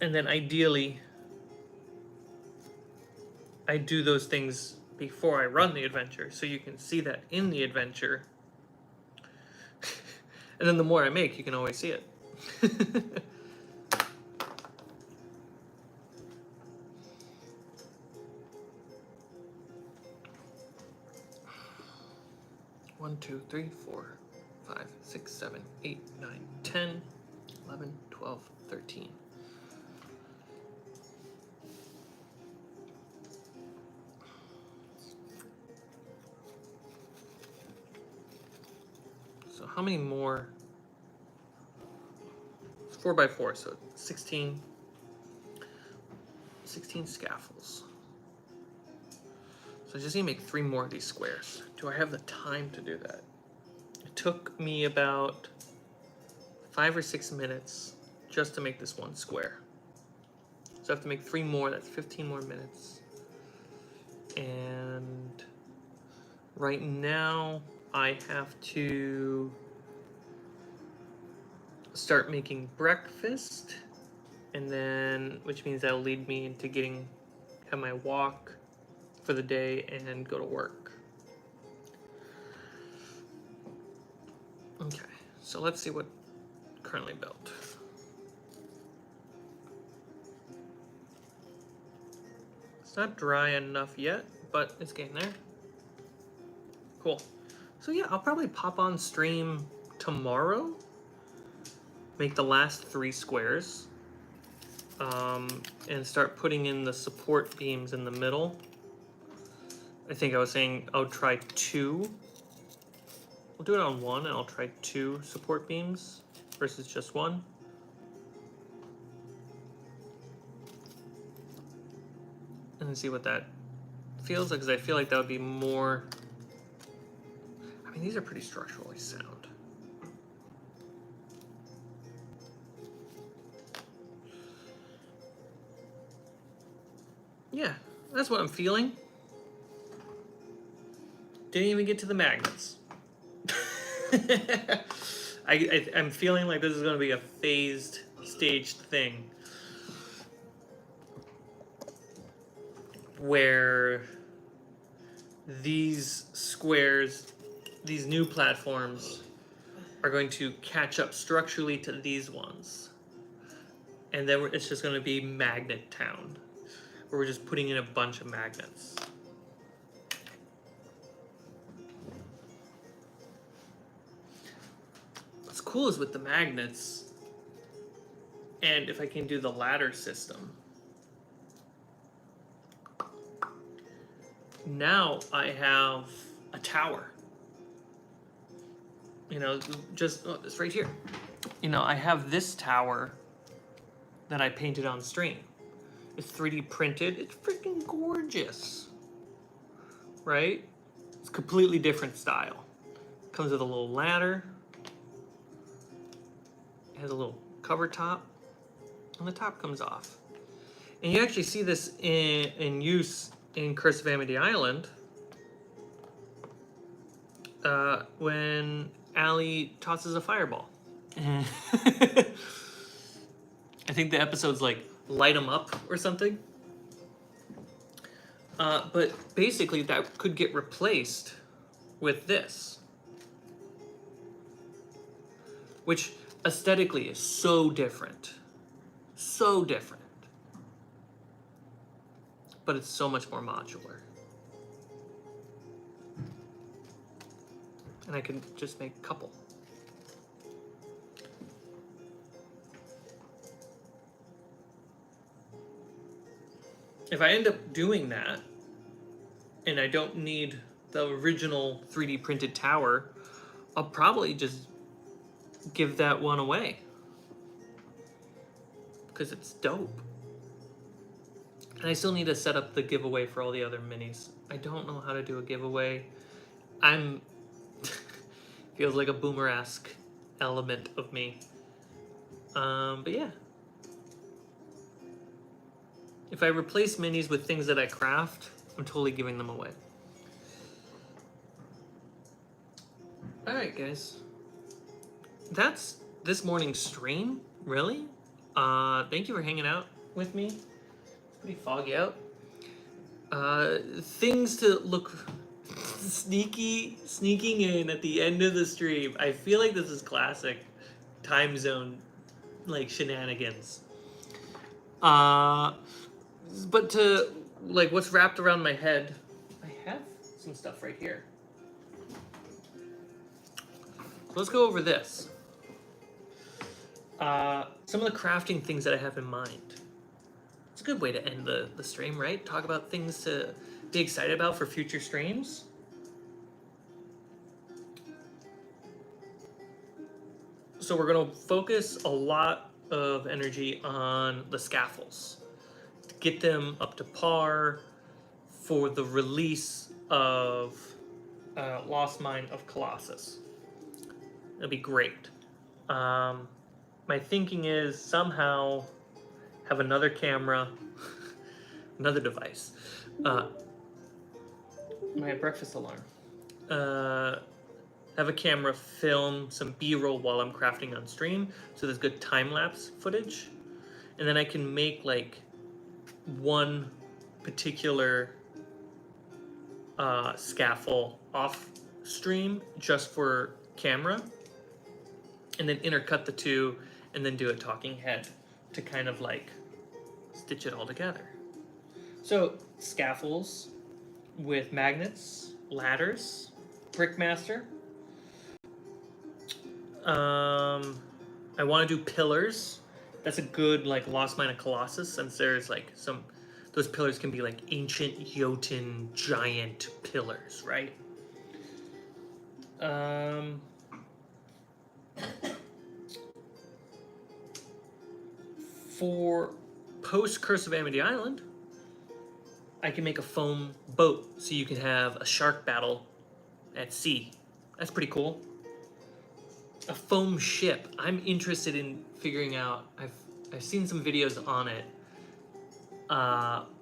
And then ideally, I do those things before I run the adventure so you can see that in the adventure. And then the more I make, you can always see it. One, 2, 3, 4, 5, 6, 7, 8, 9, 10, 11, 12, 13. So how many more? It's 4 by 4, so 16 scaffolds. So I just need to make 3 more of these squares. Do I have the time to do that? It took me about 5 or 6 minutes just to make this one square. So I have to make 3 more, that's 15 more minutes. And right now I have to start making breakfast, and then, which means that'll lead me into have my walk for the day and go to work. Okay, so let's see what currently built. It's not dry enough yet, but it's getting there. Cool. So yeah, I'll probably pop on stream tomorrow, make the last 3 squares, and start putting in the support beams in the middle. I think I was saying I'll try 2. We'll do it on 1, and I'll try 2 support beams versus just 1. And see what that feels like, because I feel like that would be more. I mean, these are pretty structurally sound. Yeah, that's what I'm feeling. Didn't even get to the magnets. I'm feeling like this is going to be a phased, staged thing where these squares, these new platforms, are going to catch up structurally to these ones. And then it's just going to be Magnet Town, where we're just putting in a bunch of magnets. What's cool is with the magnets, And if I can do the ladder system, now I have a tower. You know, just this right here. You know, I have this tower that I painted on stream. It's 3D printed. It's freaking gorgeous, right? It's completely different style. Comes with a little ladder. It has a little cover top, and the top comes off. And you actually see this in use in Curse of Amity Island when Allie tosses a fireball. I think the episode's like light 'em up or something. But basically that could get replaced with this, which aesthetically is so different. So different. But it's so much more modular. And I can just make a couple. If I end up doing that, and I don't need the original 3D printed tower, I'll probably just give that one away. Because it's dope. And I still need to set up the giveaway for all the other minis. I don't know how to do a giveaway. Feels like a boomer-esque element of me. But yeah. If I replace minis with things that I craft, I'm totally giving them away. Alright, guys. That's this morning's stream, really. Thank you for hanging out with me. It's pretty foggy out. Things to look sneaking in at the end of the stream. I feel like this is classic time zone like shenanigans. But to like what's wrapped around my head, I have some stuff right here. So let's go over this. Some of the crafting things that I have in mind. It's a good way to end the stream, right? Talk about things to be excited about for future streams. So we're going to focus a lot of energy on the scaffolds to get them up to par for the release of Lost Mine of Colossus. It'll be great. My thinking is somehow have another camera, another device. My breakfast alarm. Have a camera film some B-roll while I'm crafting on stream, so there's good time-lapse footage. And then I can make like one particular scaffold off stream just for camera, and then intercut the two, and then do a talking head to kind of like stitch it all together. So scaffolds with magnets, ladders, Brickmaster. I want to do pillars. That's a good like Lost Mine of Colossus, since there's like some, those pillars can be like ancient Jotun giant pillars, right? For post Curse of Amity Island, I can make a foam boat so you can have a shark battle at sea. That's pretty cool. A foam ship. I'm interested in figuring out. I've seen some videos on it.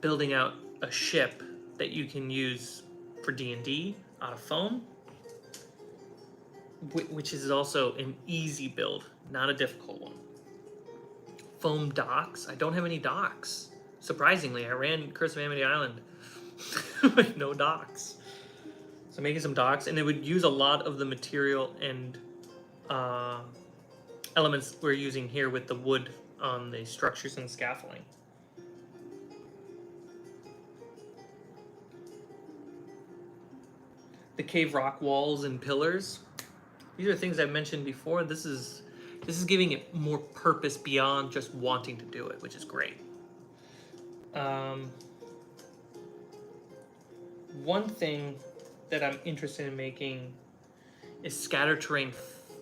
Building out a ship that you can use for D&D out of foam, which is also an easy build, not a difficult one. Foam docks. I don't have any docks. Surprisingly, I ran Curse of Amity Island with no docks. So making some docks, and it would use a lot of the material and elements we're using here with the wood on the structures and scaffolding. The cave rock walls and pillars. These are things I've mentioned before. This is This is giving it more purpose beyond just wanting to do it, which is great. One thing that I'm interested in making is scatter terrain,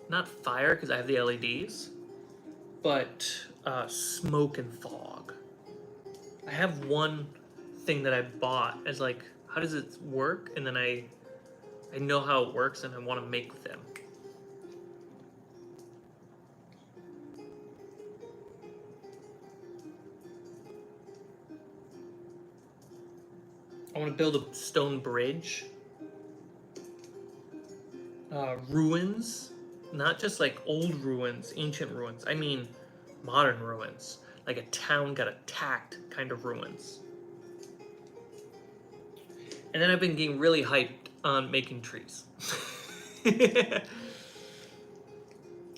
not fire because I have the LEDs, but smoke and fog. I have one thing that I bought as like, how does it work? And then I know how it works and I want to make them. I want to build a stone bridge. Ruins, not just like old ruins, ancient ruins. I mean modern ruins, like a town got attacked kind of ruins. And then I've been getting really hyped on making trees.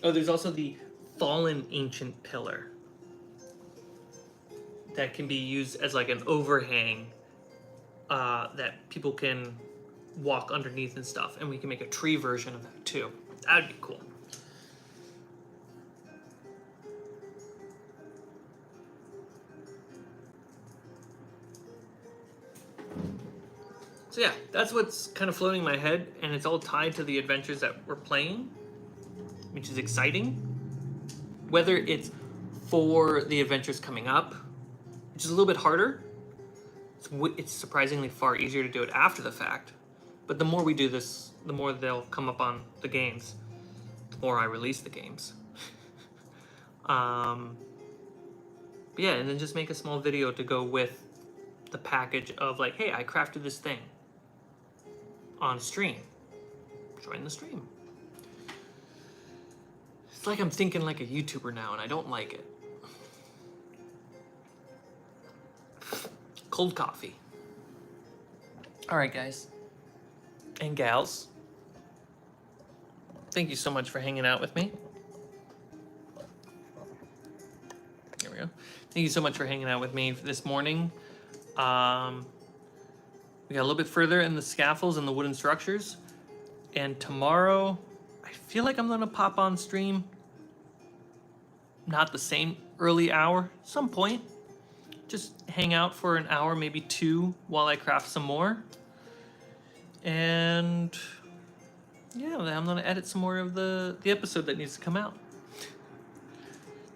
Oh, there's also the fallen ancient pillar that can be used as like an overhang that people can walk underneath and stuff, and we can make a tree version of that too. That'd be cool. So yeah, that's what's kind of floating in my head, and it's all tied to the adventures that we're playing, which is exciting. Whether it's for the adventures coming up, which is a little bit harder, it's surprisingly far easier to do it after the fact. But the more we do this, the more they'll come up on the games, the more I release the games. But yeah, and then just make a small video to go with the package of like, hey, I crafted this thing on stream. Join the stream. It's like I'm thinking like a YouTuber now, and I don't like it. Cold coffee. All right, guys and gals. Thank you so much for hanging out with me. There we go. Thank you so much for hanging out with me this morning. We got a little bit further in the scaffolds and the wooden structures. And tomorrow, I feel like I'm gonna pop on stream. Not the same early hour, some point. Just hang out for an hour, maybe 2, while I craft some more. And yeah, I'm gonna edit some more of the episode that needs to come out.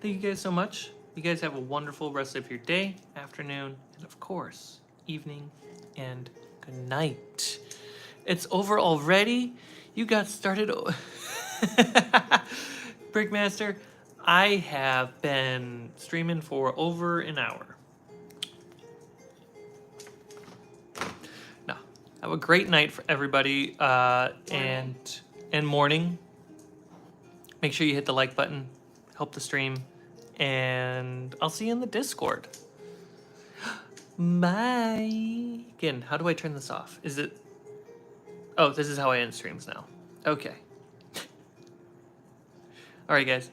Thank you guys so much. You guys have a wonderful rest of your day, afternoon, and of course, evening, and good night. It's over already? You got started. Brickmaster, I have been streaming for over an hour. No, have a great night for everybody, and morning. Make sure you hit the like button, help the stream, and I'll see you in the Discord. Bye. Again, how do I turn this off? Is it... Oh, this is how I end streams now. Okay. All right, guys.